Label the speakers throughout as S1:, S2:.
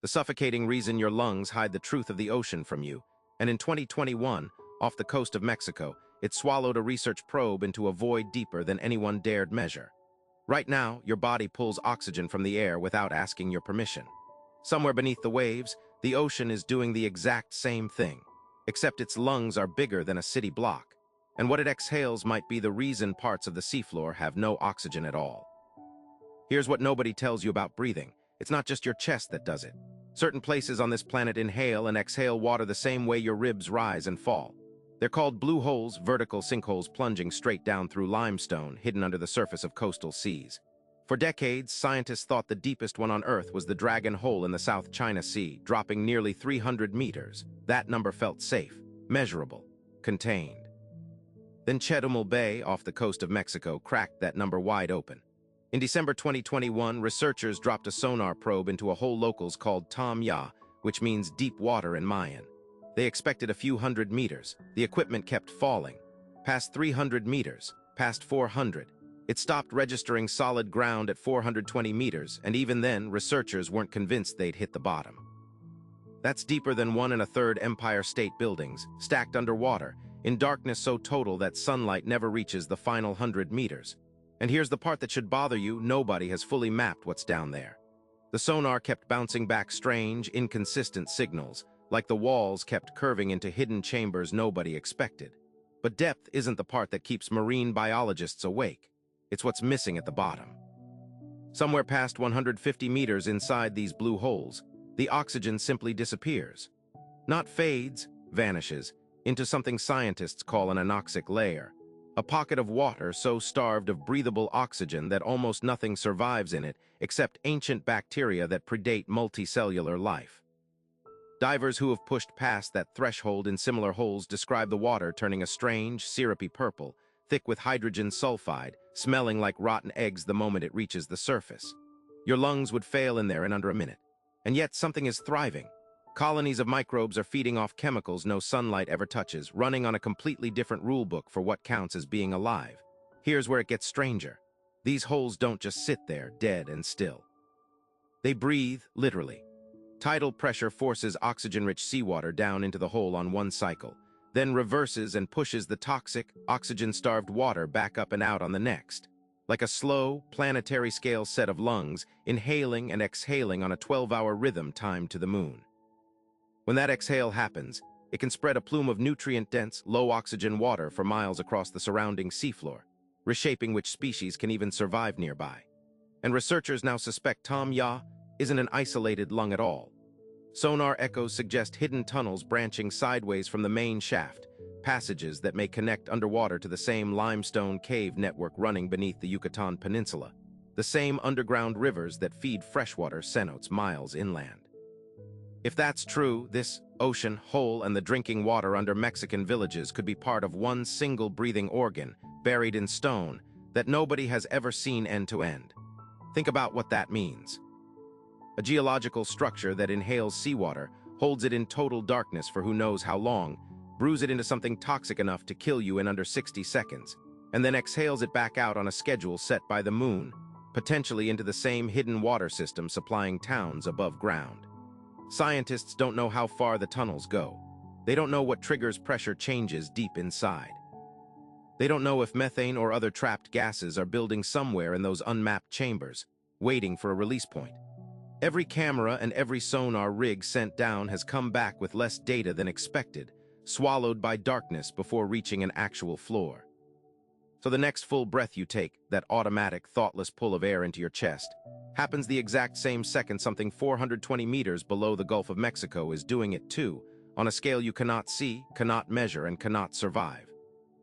S1: the suffocating reason your lungs hide the truth of the ocean from you. And in 2021, off the coast of Mexico, it swallowed a research probe into a void deeper than anyone dared measure. Right now, your body pulls oxygen from the air without asking your permission. Somewhere beneath the waves, the ocean is doing the exact same thing, except its lungs are bigger than a city block, and what it exhales might be the reason parts of the seafloor have no oxygen at all. Here's what nobody tells you about breathing. It's not just your chest that does it. Certain places on this planet inhale and exhale water the same way your ribs rise and fall. They're called blue holes, vertical sinkholes plunging straight down through limestone, hidden under the surface of coastal seas. For decades, scientists thought the deepest one on Earth was the Dragon Hole in the South China Sea, dropping nearly 300 meters. That number felt safe, measurable, contained. Then Chetumal Bay, off the coast of Mexico, cracked that number wide open. In December 2021, researchers dropped a sonar probe into a hole locals called Tam Ya, which means deep water in Mayan. They expected a few hundred meters. The equipment kept falling. Past 300 meters, past 400. It stopped registering solid ground at 420 meters, and even then, researchers weren't convinced they'd hit the bottom. That's deeper than 1 1/3 Empire State Buildings, stacked underwater, in darkness so total that sunlight never reaches the final 100 meters. And here's the part that should bother you: nobody has fully mapped what's down there. The sonar kept bouncing back strange, inconsistent signals, like the walls kept curving into hidden chambers nobody expected. But depth isn't the part that keeps marine biologists awake. It's what's missing at the bottom. Somewhere past 150 meters inside these blue holes, the oxygen simply disappears. Not fades, vanishes, into something scientists call an anoxic layer. A pocket of water so starved of breathable oxygen that almost nothing survives in it except ancient bacteria that predate multicellular life. Divers who have pushed past that threshold in similar holes describe the water turning a strange, syrupy purple, thick with hydrogen sulfide, smelling like rotten eggs the moment it reaches the surface. Your lungs would fail in there in under a minute. And yet something is thriving. Colonies of microbes are feeding off chemicals no sunlight ever touches, running on a completely different rulebook for what counts as being alive. Here's where it gets stranger. These holes don't just sit there, dead and still. They breathe, literally. Tidal pressure forces oxygen-rich seawater down into the hole on one cycle, then reverses and pushes the toxic, oxygen-starved water back up and out on the next. Like a slow, planetary-scale set of lungs, inhaling and exhaling on a 12-hour rhythm timed to the moon. When that exhale happens, it can spread a plume of nutrient-dense, low-oxygen water for miles across the surrounding seafloor, reshaping which species can even survive nearby. And researchers now suspect Tam Ya isn't an isolated lung at all. Sonar echoes suggest hidden tunnels branching sideways from the main shaft, passages that may connect underwater to the same limestone cave network running beneath the Yucatan Peninsula, the same underground rivers that feed freshwater cenotes miles inland. If that's true, this ocean hole and the drinking water under Mexican villages could be part of one single breathing organ, buried in stone, that nobody has ever seen end to end. Think about what that means. A geological structure that inhales seawater, holds it in total darkness for who knows how long, brews it into something toxic enough to kill you in under 60 seconds, and then exhales it back out on a schedule set by the moon, potentially into the same hidden water system supplying towns above ground. Scientists don't know how far the tunnels go. They don't know what triggers pressure changes deep inside. They don't know if methane or other trapped gases are building somewhere in those unmapped chambers, waiting for a release point. Every camera and every sonar rig sent down has come back with less data than expected, swallowed by darkness before reaching an actual floor. So the next full breath you take, that automatic, thoughtless pull of air into your chest, happens the exact same second something 420 meters below the Gulf of Mexico is doing it too, on a scale you cannot see, cannot measure, and cannot survive.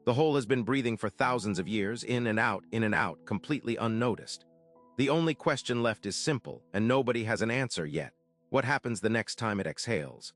S1: The hole has been breathing for thousands of years, in and out, completely unnoticed. The only question left is simple, and nobody has an answer yet. What happens the next time it exhales?